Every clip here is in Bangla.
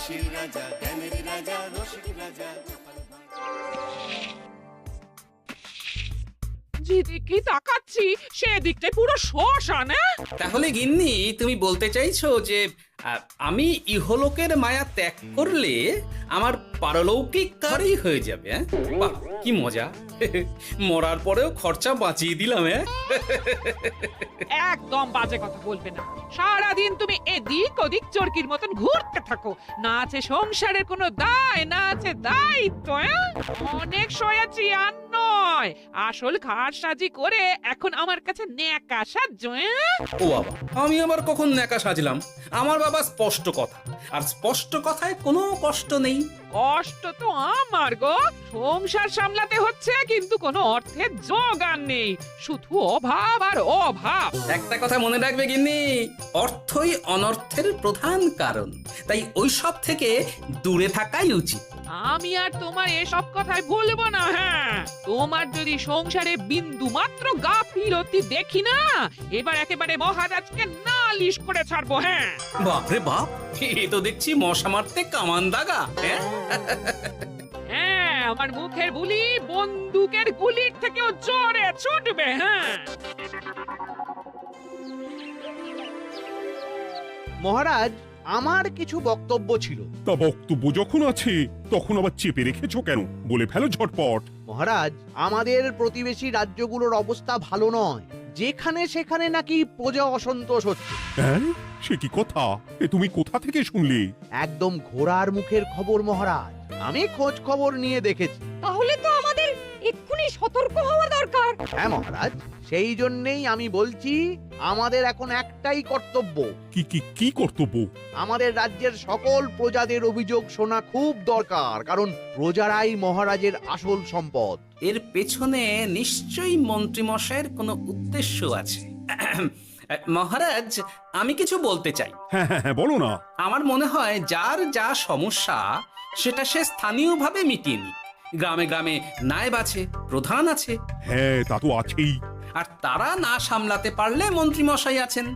হাসির রাজা, জ্ঞানের রাজা, রসিক রাজা। যেদিকে তাকাচ্ছি সেদিকটাই পুরো শ্মশান। তাহলে গিন্নি তুমি বলতে চাইছো যে আমি ইহলোকের মায়া ত্যাগ করলে আমার পারলৌকিক কারই হয়ে যাবে? বাহ, কি মজা! মরার পরেও খরচা বাঁচিয়ে দিলাম। একদম বাজে কথা বলবে না। সারাদিন তুমি এদিক ওদিক চরকির মতন ঘুরতে থাকো, না আছে সংসারের কোনো দায়, না আছে দায়িত্ব। অনেক সয়েছি আর নয়, আসল খাট সাজি করে এখন আমার কাছে ন্যাকা সাহায্য। ও বাবা, আমি আবার কখন ন্যাকা সাজলাম? আমার বাবা স্পষ্ট কথা, আর স্পষ্ট কথায় কোনো কষ্ট নেই। কষ্ট তো আমার গো, সংসার সামলাতে হচ্ছে কিন্তু কোনো অর্থের জোগান নেই, শুধু অভাব আর অভাব। একটা কথা মনে রাখবে গিন্নি, অর্থই অনর্থের প্রধান কারণ, তাই ওই সব থেকে দূরে থাকাই উচিত। আমি আর তোমার এসব কথাই বলবো না। হ্যাঁ, তোমার যদি সংসারে বিন্দু মাত্র গাফিলতি দেখি না, এবার একেবারে মহারাজকে নালিশ করে ছাড়বো। হ্যাঁ, বাপরে বাপ, এ তো দেখছি মশা মারতে কামান দাগা। হ্যাঁ, আমার মুখের বুলি বন্দুকের গুলির থেকেও জোরে ছুটবে। হ্যাঁ, মহারাজ, আমার কিছু বক্তব্য ছিল। তা বক্তব্য যখন আছে তখন আবার চেপে রেখেছো কেন? বলে ফেলো ঝটপট। মহারাজ, আমাদের প্রতিবেশী রাজ্যগুলোর অবস্থা ভালো নয়, যেখানে সেখানে নাকি প্রজা অসন্তোষ হচ্ছে। হ্যাঁ, সে কি কথা? এ তুমি কোথা থেকে শুনলে? একদম ঘোড়ার মুখের খবর মহারাজ, আমি খোঁজ খবর নিয়ে দেখেছি। তাহলে তো আমাদের এক্ষুনি সতর্ক হওয়া দরকার। হ্যাঁ মহারাজ, সেই জন্যেই আমি বলছি, আমাদের এখন একটাই কর্তব্য। কি কি কি কর্তব্য? আমাদের রাজ্যের সকল প্রজাদের অভিযোগ শোনা খুব দরকার, কারণ প্রজারাই মহারাজের আসল সম্পদ। এর পেছনে নিশ্চয়ই মন্ত্রীমশাইয়ের কোনো উদ্দেশ্য আছে। মহারাজ, আমি কিছু বলতে চাই। হ্যাঁ হ্যাঁ হ্যাঁ, বলো না। আমার মনে হয় যার যা সমস্যা সেটা সে স্থানীয়ভাবে মিটিয়ে নি। গ্রামে গ্রামে নায়েব আছে, প্রধান আছে, হ্যাঁ, তা তো আছেই। আর তারা না সামলাতে পারলে মন্ত্রীমশাই আছেন।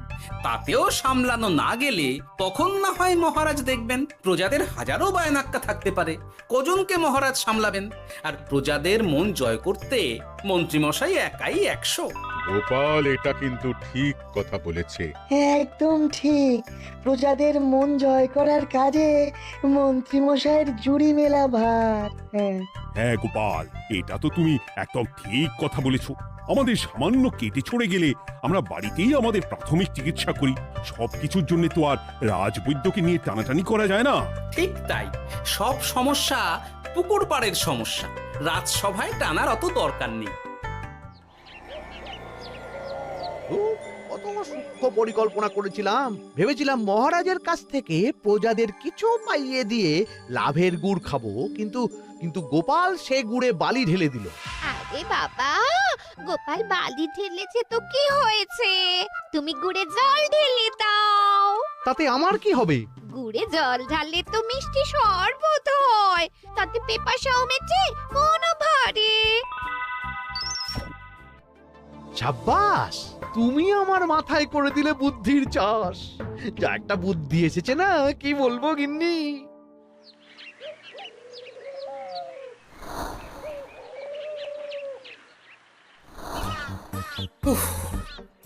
তাতেও সামলানো না গেলে তখন না হয় মহারাজ দেখবেন। প্রজাদের হাজারো বায়নাক্কা থাকতে পারে, কজনকে মহারাজ সামলাবেন? আর প্রজাদের মন জয় করতে মন্ত্রীমশাই একাই 100। গোপাল এটা কিন্তু ঠিক কথা বলেছে। একদম ঠিক। প্রজাদের মন জয় করার কাজে মন্ত্রীমশাইয়ের জুড়ি মেলা ভার। হ্যাঁ, হ্যাঁ গোপাল, এটা তো তুমি একদম ঠিক কথা বলেছো। আমাদের সামান্য কেটে ছড়ে গেলে আমরা বাড়িতেই আমাদের প্রাথমিক চিকিৎসা করি। সবকিছুর জন্য তো আর রাজবৈদ্যকে নিয়ে টানাটানি করা যায় না। ঠিক তাই, সব সমস্যা পুকুর পাড়ের সমস্যা, রাজসভায় টানার অত দরকার নেই। কত সূক্ষ্ম পরিকল্পনা করেছিলাম। ভেবেছিলাম মহারাজের কাছ থেকে প্রজাদের কিছু পাইয়ে দিয়ে লাভের গুড় খাবো, কিন্তু কিন্তু গোপাল সে গুড়ে বালি ঢেলে দিল। আরে বাবা, গোপাল বালি ঢেলেছে তো কি হয়েছে? তুমি গুড়ে জল ঢেলে দাও। তাতে আমার কি হবে? গুড়ে জল ঢাললে তো মিষ্টি শরবত হয়, তাতে পেপাসাও মেটে, মনও ভরে। সাব্বাস, তুমি আমার মাথায় করে দিলে বুদ্ধির চাষ। যা একটা বুদ্ধি এসেছে না, কি বলবো গিন্নি।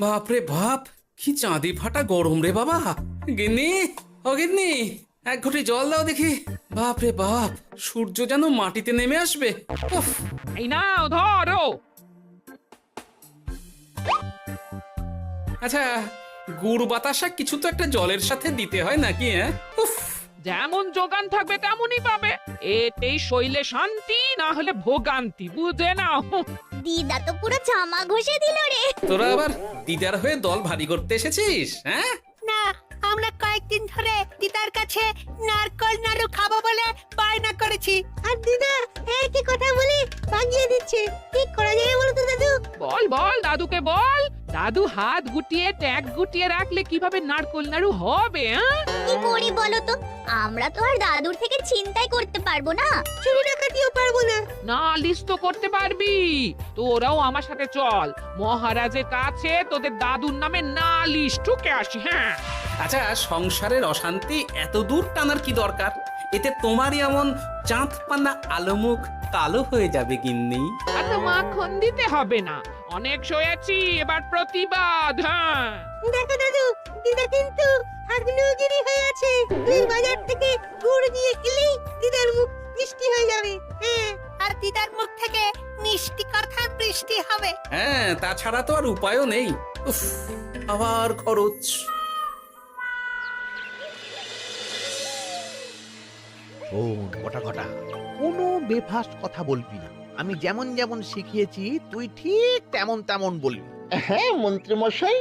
বাপরে বাপ, কি চাঁদি ফাটা গরম রে বাবা। গিন্নি, ও গিন্নি, এক ঘটি জল দাও দেখি। বাপরে বাপ, সূর্য যেন মাটিতে নেমে আসবে। উফ, এই নাও ধরো। আচ্ছা, গুড় বাতাসা কিছু তো একটা জলের সাথে দিতে হয় নাকি? উফ, যেমন যোগান থাকবে তেমনই পাবে। এতেই শৈলে শান্তি, না হলে ভোগান্তি, বুঝে নাও। দিদা তো পুরো জামা ঘষে দিল রে। তোরা আবার দিদার হয়ে দল ভারী করতে এসেছিস? হ্যাঁ, না, আমরা কয়েকদিন ধরে দিদার কাছে নারকল নাড়ু খাবো বলে বায়না করেছি। আর দিদা একই কথা বলে ভাঙিয়ে দিচ্ছে। কি করা যায় বলো তো দাদু? বল বল দাদুকে বল। দাদু হাত গুটিয়ে ট্যাগ গুটিয়ে রাখলে কিভাবে নারকোল নাড়ু হবে? কি করি বলো তো? আমরা তো আর দাদুর থেকে চিন্তাই করতে পারবো না, চুরি ডাকাতিও পারবো না। নালিশ তো করতে পারবি। তোরাও আমার সাথে চল, মহারাজের কাছে তোদের দাদুর নামে নালিশ ঠুকে আসি। হ্যাঁ, আচ্ছা, সংসারের অশান্তি এত দূর টানার কি দরকার? এতে তোমারই এমন চাঁদ পানা আলো মুখ কালো হয়ে যাবে গিন্নি। এত মাখন দিতে হবে না, অনেক সয়েছি, এবার প্রতিবাদ। হ্যাঁ, দেখো দাদু, দিদা কিন্তু আগ্নেয়গিরি হয়ে আছে। তুই বাজার থেকে গুড় নিয়ে গেলেই দিদার মুখ মিষ্টি হয়ে যাবে। হ্যাঁ, আর দিদার মুখ থেকে মিষ্টি কথা বৃষ্টি হবে। হ্যাঁ, তাছাড়া তো আর উপায়ও নেই। উফ, আবার খরচ। শোন কটা কটা, কোনো বেফাস কথা বলবি না। আমি যেমন যেমন শিখিয়েছি তুই ঠিক তেমন তেমন বলবি। হ্যাঁ মন্ত্রী মশাই,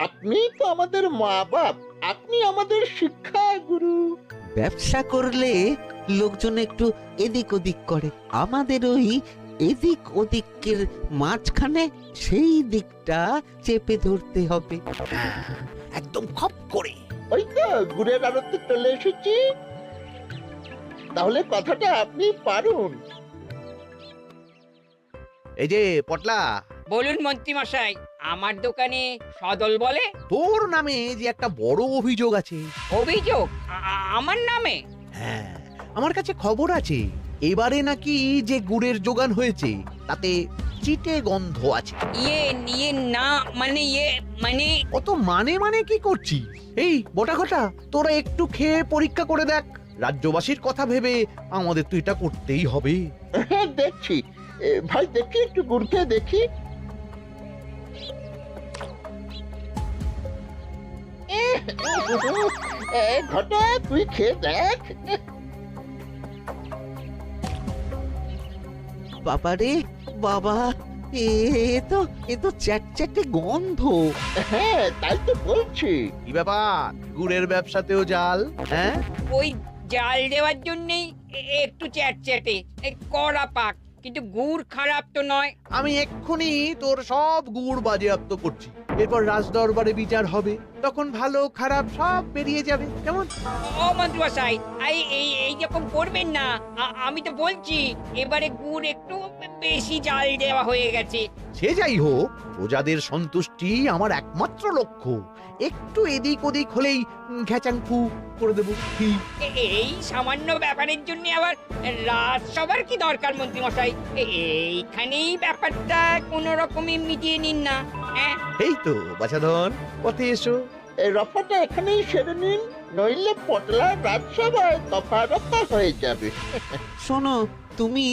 আপনি তো আমাদের মা বাপ, আপনি আমাদের শিক্ষা গুরু। ব্যবসা করলে লোকজন একটু এদিক ওদিক করে, আমাদের ওই এদিক ওদিকের মাঝখানে সেই দিকটা চেপে ধরতে হবে। একদম খপ করে। ওই তো গুড়ের আড়তে চলে এসেছি, তাহলে কথাটা আপনি পারুন। এই যে পটলা, বলুন মন্ত্রী মশাই, আমার দোকানে সদল বলে তোর নামে যে একটা বড় অভিযোগ আছে। অভিযোগ আমার নামে? হ্যাঁ, আমার কাছে খবর আছে এবারে নাকি যে গুড়ের যোগান হয়েছে তাতে চিটে গন্ধ আছে। ইয়ে না মানে মানে অত মানে কি করছি? এই বটা ঘটা, তোরা একটু খেয়ে পরীক্ষা করে দেখ। রাজ্যবাসীর কথা ভেবে আমাদের তো এটা করতেই হবে। হ্যাঁ দেখছি, ভাই দেখি একটু গুড় খেয়ে দেখি। ঘটা তুই খেয়ে দেখ। বাবারে বাবা, এ তো চ্যাটচ্যাটে গন্ধ। হ্যাঁ তাই তো বলছি। কি ব্যাপার, গুড়ের ব্যবসাতেও জাল? হ্যাঁ, ওই জাল দেওয়ার জন্যই একটু চ্যাটচ্যাটে, কড়া পাক, কিন্তু গুড় খারাপ তো নয়। আমি এক্ষুনি তোর সব গুড় বাজেয়াপ্ত করছি। এরপর রাজদরবারে বিচার হবে, তখন ভালো খারাপ সব বেরিয়ে যাবে। কেমন? ও মন্ত্রী মশাই, এইরকম করবেন না। আমি তো বলছি এবারে গুড় একটু বেশি জাল দেওয়া হয়ে গেছে। সে যাই হোক, প্রজাদের সন্তুষ্টি আমার একমাত্র লক্ষ্য। একটু এদিক ওদিক হলেই ঘ্যাচাংফু করে দেবো। এই সামান্য ব্যাপারের জন্য আবার রাজসভার কি দরকার মন্ত্রী মশাই? এইখানেই ব্যাপারটা কোন রকমে মিটিয়ে নিন না। হ্যাঁ, এই তো বাছাধন, পথে এসো। এই রফাটা এখানেই সেরে নিন, নইলে পটলা রাজসভায় দফা রফা হয়ে যাবে। শোনো, তুমি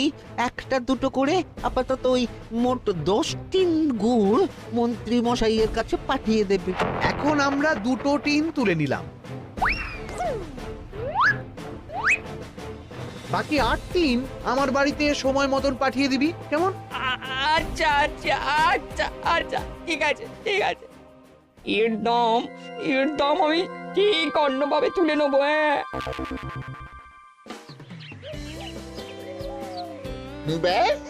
একটা দুটো করে আপাতত ওই মোট 10 টিন গুড় মন্ত্রী মশাইয়ের কাছে পাঠিয়ে দেবে। এখন আমরা 2 টিন তুলে নিলাম, বাকি 8 টিন আমার বাড়িতে সময় মতন পাঠিয়ে দিবি। কেমন? আচ্ছা আচ্ছা আচ্ছা আচ্ছা, ঠিক আছে ঠিক আছে। এর দাম আমি ঠিক অন্যভাবে তুলে নেবো। হ্যাঁ, ব্যাস,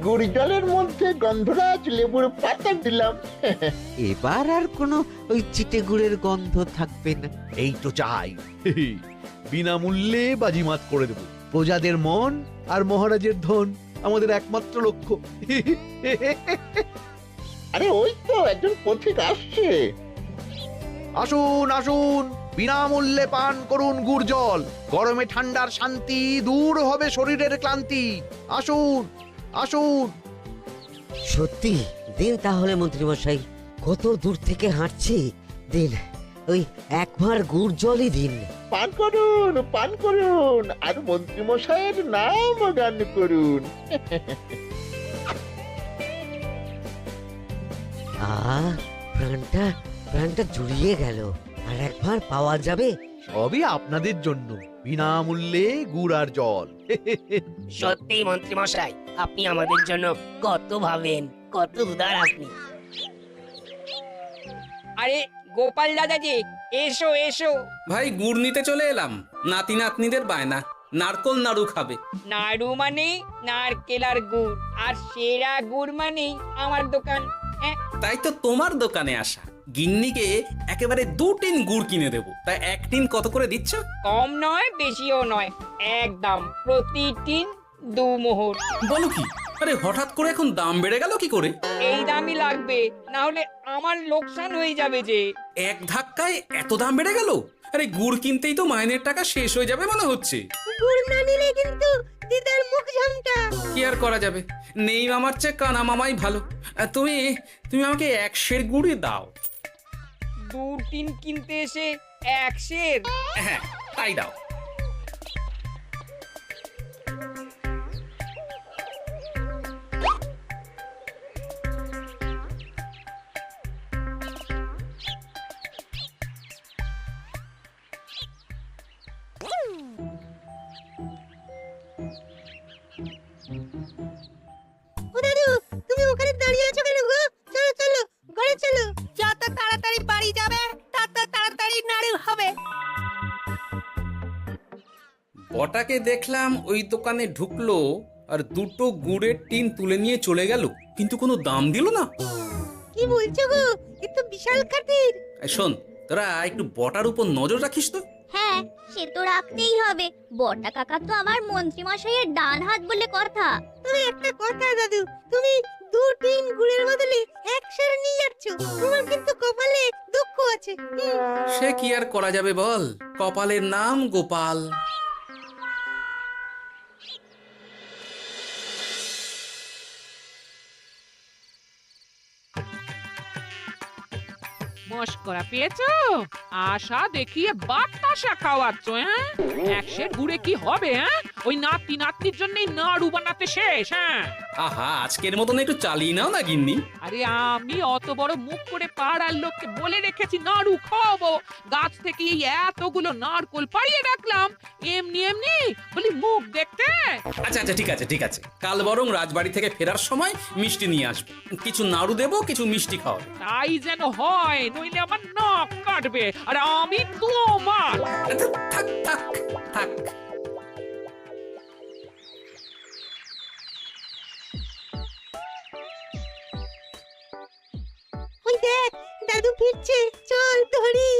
গুড় জলের মধ্যে গন্ধরাজ লেবুর পাতা দিলাম। এবার আর কোনো ওই চিটে গুড়ের গন্ধ থাকবে না। এই তো চাই। বিনামূল্যে বাজিমাত করে দেব। প্রজাদের মন আর মহারাজের ধন আমাদের একমাত্র লক্ষ্য। আরে ওই তো একজন পথিক আসছে। আসুন আসুন, বিনামূল্যে পান করুন গুড় জল। গরমে ঠান্ডার শান্তি, দূর হবে শরীরের ক্লান্তি। আসুন আসুন। সত্যি দিন তাহলে মন্ত্রী মশাই, কত দূর থেকে হাঁটছি, দিন ওই একবার গুড় জলই দিন। পান করুন, আর মন্ত্রী মশাইয়ের নাম গান করুন। প্রাণটা জুড়িয়ে গেল। আর একবার পাওয়া যাবে? সবই আপনাদের জন্য, বিনামূল্যে গুড় আর জল। সত্যি মন্ত্রী মশাই, আপনি আমাদের জন্য কত ভাবেন, কত উদার আপনি। আরে গোপাল দাদা যে, এসো এসো। ভাই, গুড় নিতে চলে এলাম। নাতি নাতনিদের বায়না, নারকোল নাড়ু খাবে। নাড়ু মানে নারকেল আর গুড়, আর সেরা গুড় মানে আমার দোকান। তাই তো তোমার দোকানে আসা। গিন্নিকে একেবারে 2 টিন গুড় কিনে দেবো। তাই 1 টিন কত করে দিচ্ছ? কম নয় বেশিও নয়, একদম প্রতি টিন 2 মোহর। বলো কি? আরে হঠাৎ করে এখন দাম বেড়ে গেল কি করে? এই দামই লাগবে, না হলে আমার লোকসান হয়ে যাবে যে। এক ধাক্কায় এত দাম বেড়ে গেল? আরে গুড় কিনতেই তো মাইনের টাকা শেষ হয়ে যাবে মনে হচ্ছে। গুড় না নিলে কিন্তু দিদার মুখ ঝামটা। কি আর করা যাবে, নেই মামার চেয়ে কানা মামাই ভালো। তুমি তুমি আমাকে 1 সের গুড়ই দাও। 2-3 কিনতে এসে 1 সের? হ্যাঁ, তাই দাও। ও দাদু, তুমি ওখানে দাঁড়িয়ে আছো কেন গো? চলো চলো, ঘরে চলো। যত তাড়াতাড়ি বাড়ি যাবে তত তাড়াতাড়ি নাড়ু হবে। বটাকে দেখলাম ওই দোকানে ঢুকলো আর 2টো গুড়ের টিন তুলে নিয়ে চলে গেল, কিন্তু কোনো দাম দিল না। কি বলছো গো? এ তো বিশাল খাতির। এই শোন, তোরা একটু বটার উপর নজর রাখিস তো। হ্যাঁ, সে তো রাখতেই হবে। বটা কাকা তো আমার মন্ত্রী মশাইয়ের ডান হাত বলে কথা। তবে একটা কথা দাদু, তুমি 2-3 গুড়ের বদলে 1 সের নিয়ে যাচ্ছ। তোমার কিন্তু কপালে দুঃখ আছে। সে কি আর করা যাবে বল, কপালের নাম গোপাল। মস্করা পেয়েছো? আশা দেখিয়ে বাতাসা খাওয়াচ্ছ, হ্যাঁ? 1 সের গুড়ে কি হবে, হ্যাঁ? ওই নাতি নাতনির জন্যই নাড়ু বানাতে শেষ, হ্যাঁ? আহা, আজকের মতন একটু চালিয়ে নাও না গিন্নি। আরে আমি অত বড় মুখ করে পাড়ার লোককে বলে রেখেছি নাড়ু খাওয়াবো, গাছ থেকে এই এতগুলো নারকোল পাড়িয়ে রাখলাম, এমনি এমনি বলি মুখ দেখতে। আচ্ছা আচ্ছা, ঠিক আছে ঠিক আছে, কাল বরং রাজবাড়ি থেকে ফেরার সময় মিষ্টি নিয়ে আসবো। কিছু নাড়ু দেবো, কিছু মিষ্টি খাওয়াবো। তাই যেন হয়, নইলে আমার নাক কাটবে আর আমি তোমার। আচ্ছা, থাক থাক থাক। ওই দেখ, দাদু ফিরছে, চল ধরি।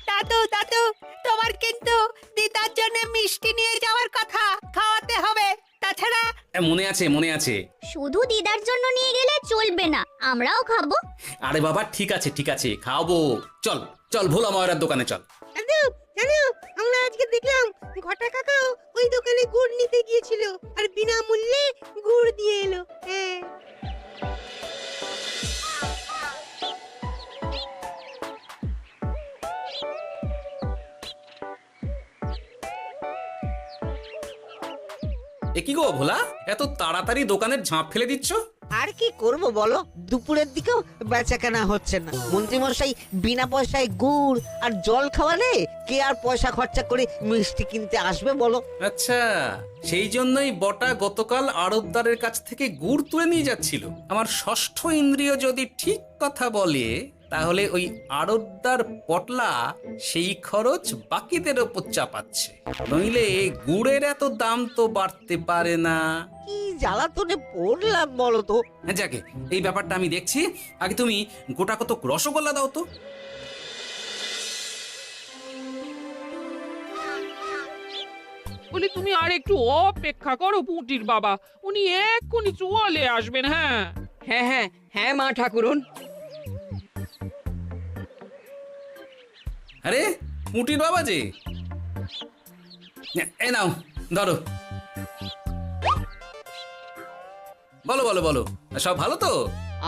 দাদু দাদু, তোমার কিন্তু দিদার জন্য মিষ্টি নিয়ে যাওয়ার কথা, খাওয়াতে হবে। তাছাড়া মনে আছে মনে আছে। শুধু দিদার জন্য নিয়ে গেলে চলবে না, আমরাও খাবো। আরে বাবা, ঠিক আছে ঠিক আছে, খাওয়াবো। চল চল, ভোলা ময়রার দোকানে চল। দাদু জানো, আমরা আজকে দেখলাম ঘটা কাকাও ওই দোকানে গুড় নিতে গিয়েছিল আর বিনামূল্যে গুড় দিয়ে এলো। হ্যাঁ, এ কি গো ভোলা, এত তাড়াতাড়ি দোকানের ঝাঁপ ফেলে দিচ্ছ? আর কি করব বলো, দুপুরের দিকেও বেচা কেনা হচ্ছে না। মন্ত্রীমশাই বিনা পয়সায় গুড় আর জল খাওয়ালে কে আর পয়সা খরচা করে মিষ্টি কিনতে আসবে বলো? আচ্ছা, সেই জন্যই বটা গতকাল আড়তদারের কাছ থেকে গুড় তুলে নিয়ে যাচ্ছিল। আমার ষষ্ঠ ইন্দ্রিয় যদি ঠিক কথা বলে, তাহলে ওই আড়তদার পটলা সেই খরচ বাকিদের ওপর চাপাচ্ছে। নইলে গুড়ের এত দাম তো বাড়তে পারে না। কি জ্বালাতনে পড়লাম বলো তো। যাকে, এই ব্যাপারটা আমি দেখছি। আগে তুমি গোটা কত রসগোল্লা দাও তো। বলি তুমি আর একটু অপেক্ষা করো পুঁটির বাবা, উনি এক্ষুনি চলে আসবেন। হ্যাঁ হ্যাঁ হ্যাঁ হ্যাঁ মা ঠাকুরন। আরে পুঁটির বাবা যে, এ নাও ধরো। বলো বলো বলো, সব ভালো তো?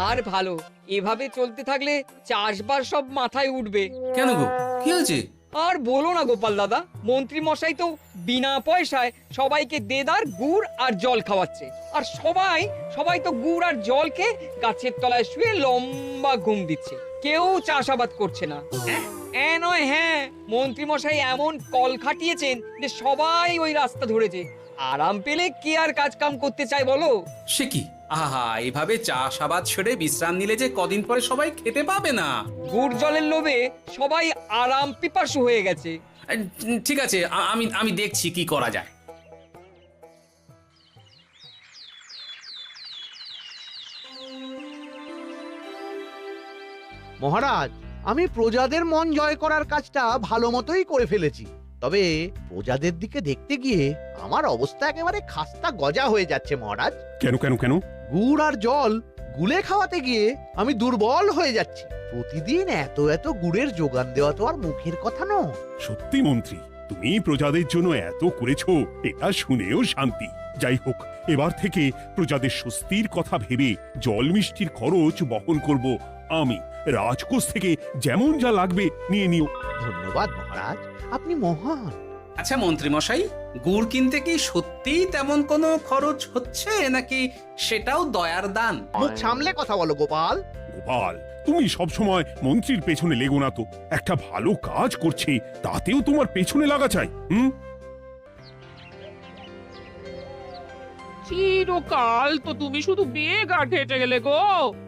আর ভালো, এভাবে চলতে থাকলে চাষবাস সব মাথায় উঠবে। কেন গো, কি হয়েছে? আর বলো না গোপাল দাদা, মন্ত্রী মশাই তো বিনা পয়সায় সবাইকে দেদার গুড় আর জল খাওয়াচ্ছে। আর সবাই তো গুড় আর জলকে গাছের তলায় শুয়ে লম্বা ঘুম দিচ্ছে, কেউ চাষাবাদ করছে না। নয়, হ্যাঁ, মন্ত্রী মশাই এমন কল খাটিয়েছেন যে সবাই ওই রাস্তা ধরেছে। আরাম পেলে কে আর কাজ কাম করতে চায় বলো? সে কি, আহা, এভাবে চাষাবাদ ছেড়ে বিশ্রাম নিলে যে কদিন পরে সবাই খেতে পাবে না। গুড় জলের লোভে সবাই আরাম পিপাসু হয়ে গেছে। ঠিক আছে, আমি দেখছি কি করা যায়। মহারাজ, আমি প্রজাদের মন জয় করার কাজটা ভালো মতোই করে ফেলেছি। তবে প্রজাদের দিকে দেখতে গিয়ে আমার অবস্থা একেবারে খাস্তা গজা হয়ে যাচ্ছে মহারাজ। কেন কেন কেন? গুড় আর জল গুলে খাওয়াতে গিয়ে আমি দুর্বল হয়ে যাচ্ছি। প্রতিদিন এত এত গুড়ের যোগান দেওয়া তো আর মুখের কথা নয়। সত্যি মন্ত্রী, তুমি প্রজাদের জন্য এত করেছো, এটা শুনেও শান্তি। যাই হোক, এবার থেকে প্রজাদের স্বস্তির কথা ভেবে জল মিষ্টির খরচ বহন করব আমি। রাজকোষ থেকে যেমন যা লাগবে নিয়ে নিও। ধন্যবাদ মহারাজ, আপনি মহান। আচ্ছা মন্ত্রী মশাই, গুড় কিনতে কি সত্যিই তেমন কোনো খরচ হচ্ছে নাকি সেটাও দয়ার দান? মুখ সামলে কথা বলো গোপাল। গোপাল, তুমি সবসময় মন্ত্রীর পেছনে লেগো না তো। একটা ভালো কাজ করছে, তাতেও তোমার পেছনে লাগা চাই। চিরকাল তো তুমি শুধু বেগার হেঁটে গেলে গো।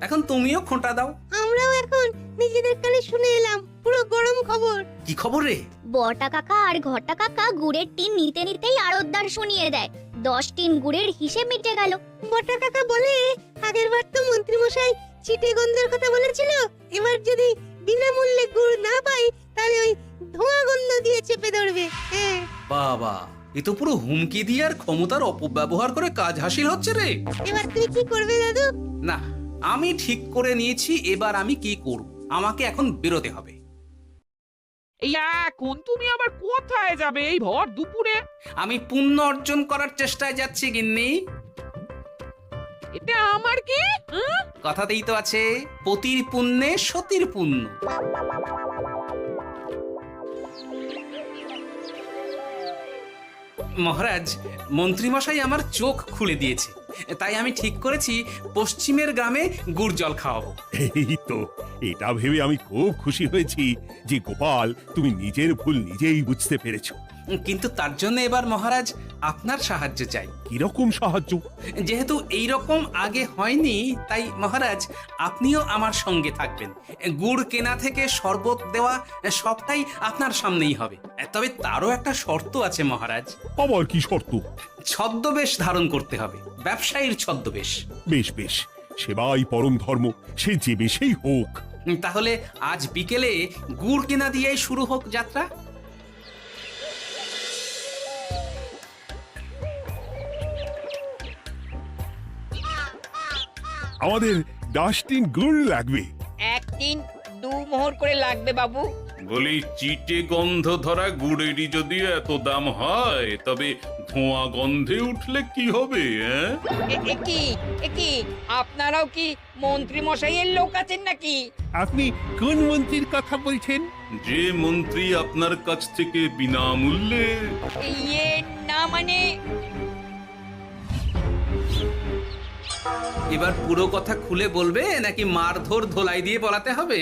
এখন তুমিও খোঁটা দাও। আমরাও এখন নিজেদের কানে শুনে এলাম পুরো গরম খবর। কি খবর রে? বটা কাকা আর ঘটা কাকা গুড়ের টিন নিতে নিতেই আড়তদার শুনিয়ে দেয় 10 টিন গুড়ের হিসেব মিটে গেল। বটা কাকা বলে, আগের বার তো মন্ত্রী মশাই চিটে গন্ধের কথা বলেছিল, এবার যদি বিনামূল্যে গুড় না পাই তাহলে ওই ধোঁয়া গন্ধ দিয়ে চেপে ধরবে। হ্যাঁ, বাবা, এ তো পুরো হুমকি দিয়ে আর ক্ষমতার অপব্যবহার করে কাজ হাসিল হচ্ছে রে। এবার তুই কি করবে দাদু? না, আমি ঠিক করে নিয়েছি এবার আমি কি করব। আমাকে এখন বেরোতে হবে। এই এখন তুমি আবার কোথায় যাবে এই ভর দুপুরে? আমি পুণ্য অর্জন করার চেষ্টায় যাচ্ছি গিন্নি। এটা আমার কি? কথাতেই তো আছে, পতির পুণ্যে সতীর পুণ্য। মহারাজ, মন্ত্রীমশাই আমার চোখ খুলে দিয়েছে, তাই আমি ঠিক করেছি পশ্চিমের গ্রামে গুড় জল খাওয়াবো। এই তো, এটা ভেবে আমি খুব খুশি হয়েছি যে গোপাল, তুমি নিজের ভুল নিজেই বুঝতে পেরেছো। কিন্তু তার জন্য এবার মহারাজ আপনার সাহায্য চাই। কিরকম সাহায্য? যেহেতু এই রকম আগে হয়নি, তাই মহারাজ আপনিও আমার সঙ্গে থাকবেন। গুড় কেনা থেকে শরবত দেওয়া সবটাই আপনার সামনেই হবে। তবে তারও একটা শর্ত আছে মহারাজ। আবার কি শর্ত? ছদ্মবেশ ধারণ করতে হবে, ব্যবসায়ীর ছদ্মবেশ। বেশ বেশ, সেবাই পরম ধর্ম, সে যে বেশেই হোক। তাহলে আজ বিকেলে গুড় কেনা দিয়েই শুরু হোক যাত্রা। আমাদের 10 টিন গুড় লাগবে। 1 টিন 2 মোহর করে লাগবে বাবু। বলি, চিটে গন্ধ ধরা গুড়েরই যদি এত দাম হয়, তবে ধোঁয়া গন্ধে উঠলে কি হবে? কি আপনারাও কি মন্ত্রী মশাইয়ের লোক আছেন নাকি? আপনি কোন মন্ত্রীর কথা বলছেন? যে মন্ত্রী আপনার কাছ থেকে বিনামূল্যে। ইয়ে না মানে, এবার পুরো কথা খুলে বলবে নাকি মারধর ধোলাই দিয়ে বলাতে হবে?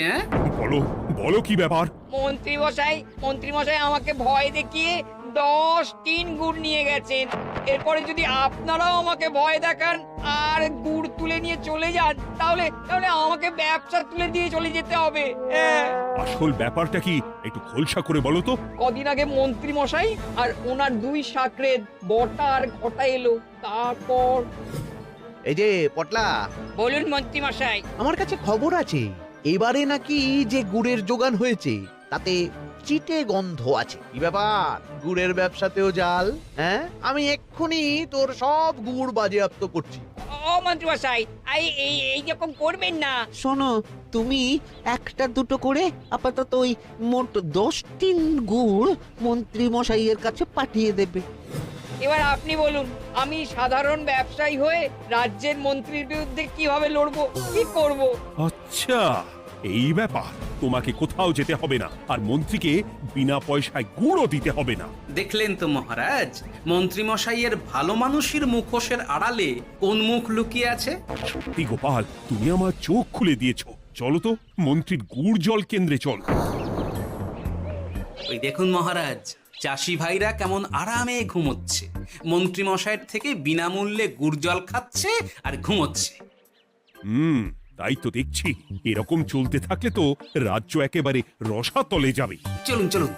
বলো বলো, কি ব্যাপার? মন্ত্রী মশাই আমাকে ভয় দেখিয়ে 10 টিন গুড় নিয়ে গেছেন। এরপরে যদি আপনারাও আমাকে ভয় দেখান আর গুড় তুলে নিয়ে চলে যান, তাহলে আমাকে ব্যবসা তুলে দিয়ে চলে যেতে হবে। আসল ব্যাপারটা কি একটু খোলসা করে বলো তো। কদিন আগে মন্ত্রী মশাই আর ওনার 2 সাকরেদ বটা আর ঘটা এলো, তারপর। এই যে পটলা, বলুন মন্ত্রী মশাই। আমার কাছে খবর আছে এবারে নাকি যে গুড়ের যোগান হয়েছে তাতে চিটে গন্ধ আছে। কি ব্যাপার, গুড়ের ব্যবসাতেও জাল? হ্যাঁ, আমি এক্ষুনি তোর সব গুড় বাজেয়াপ্ত করছি। ও মন্ত্রী মশাই, এই রকম করবেন না। শোনো, তুমি 1-2 করে আপাতত ওই মোট 10 টিন গুড় মন্ত্রী মশাইয়ের কাছে পাঠিয়ে দেবে। এবার আপনি বলুন, আমি সাধারণ ব্যবসায়ী হয়ে রাজ্যের মন্ত্রীর বিরুদ্ধে কিভাবে লড়বো, কি করব? আচ্ছা, এই ব্যাপার। তোমাকে কোথাও যেতে হবে না, আর মন্ত্রীকে বিনা পয়সায় গুড়ও দিতে হবে না। দেখলেন তো মহারাজ, মন্ত্রী মশাইয়ের ভালো মানুষের মুখোশের আড়ালে কোন মুখ লুকিয়ে আছে। সত্যি গোপাল, তুমি আমার চোখ খুলে দিয়েছো। চলো তো মন্ত্রীর গুড় জল কেন্দ্রে চল। ওই দেখুন মহারাজ, চাষি ভাইরা কেমন আরামে ঘুমোচ্ছে, মন্ত্রী মশাইয়ের থেকে বিনামূল্যে গুড় জল খাচ্ছে আর ঘুমোচ্ছে। তাই তো দেখছি। এরকম চলতে থাকলে তো রাজ্য একেবারে রসাতলে যাবে। চলুন চলুন।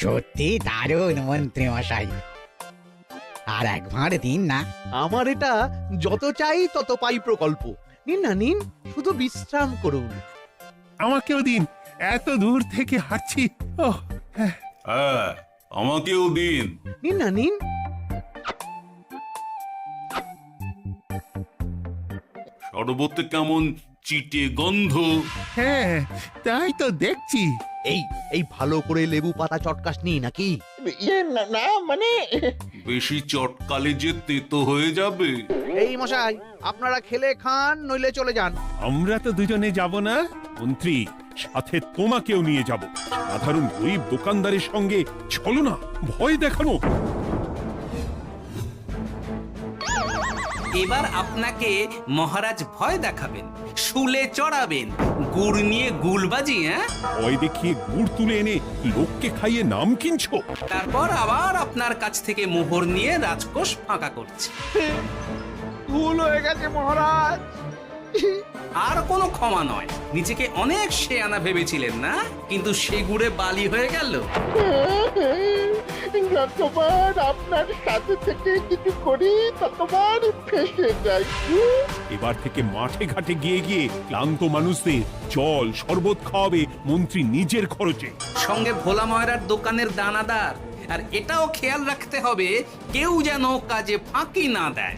সত্যি দারুণ মন্ত্রী মশাই, আর একবার দিন না। আমার এটা যত চাই তত পাই প্রকল্প। নিন না নিন, শুধু বিশ্রাম করুন। আমাকেও দিন, এত দূর থেকে হাঁটছি। হ্যাঁ, আমাকেও দিন। নিন না নিন। শরবতে কেমন চিটে গন্ধ। হ্যাঁ তাই তো দেখছি। এই এই ভালো করে লেবু পাতা চটকাসনি নাকি? ইয়ে না না, মানে বেশি চটকালে যে তেতো হয়ে যাবে। এই মশাই, আপনারা খেলে খান নইলে চলে যান। আমরা তো দুজনে যাব না মন্ত্রী, সাথে তোমাকেও নিয়ে যাব। সাধারণ গরিব দোকানদারের সঙ্গে চলো না, ভয় দেখানো। এবার আপনাকে মহারাজ ভয় দেখাবেন, শুলে চড়াবেন, গুড় নিয়ে গুলবাজি। হ্যাঁ, ভয় দেখিয়ে গুড় তুলে এনে লোককে খাইয়ে নাম কিনছো। তারপর আবার আপনার কাছ থেকে মোহর নিয়ে রাজকোষ ফাঁকা করছে। ভুল হয়ে গেছে মহারাজ। আর কোনো ক্ষমা নয়। নিজেকে অনেক শেয়ানা ভেবেছিলেন না, কিন্তু সে গুড়ে বালি হয়ে গেল। যতবার আপনার সাথে থেকে কিছু করি ততবার ফেসে যাই। এবার থেকে মাঠে ঘাটে গিয়ে গিয়ে ক্লান্ত মানুষদের জল শরবত খাওয়াবে মন্ত্রী নিজের খরচে। সঙ্গে ভোলা ময়রার দোকানের দানাদার। আর এটাও খেয়াল রাখতে হবে কেউ যেন কাজে ফাঁকি না দেয়।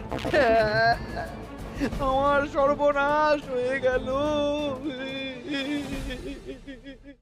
আমার সর্বনাশ হয়ে গেল।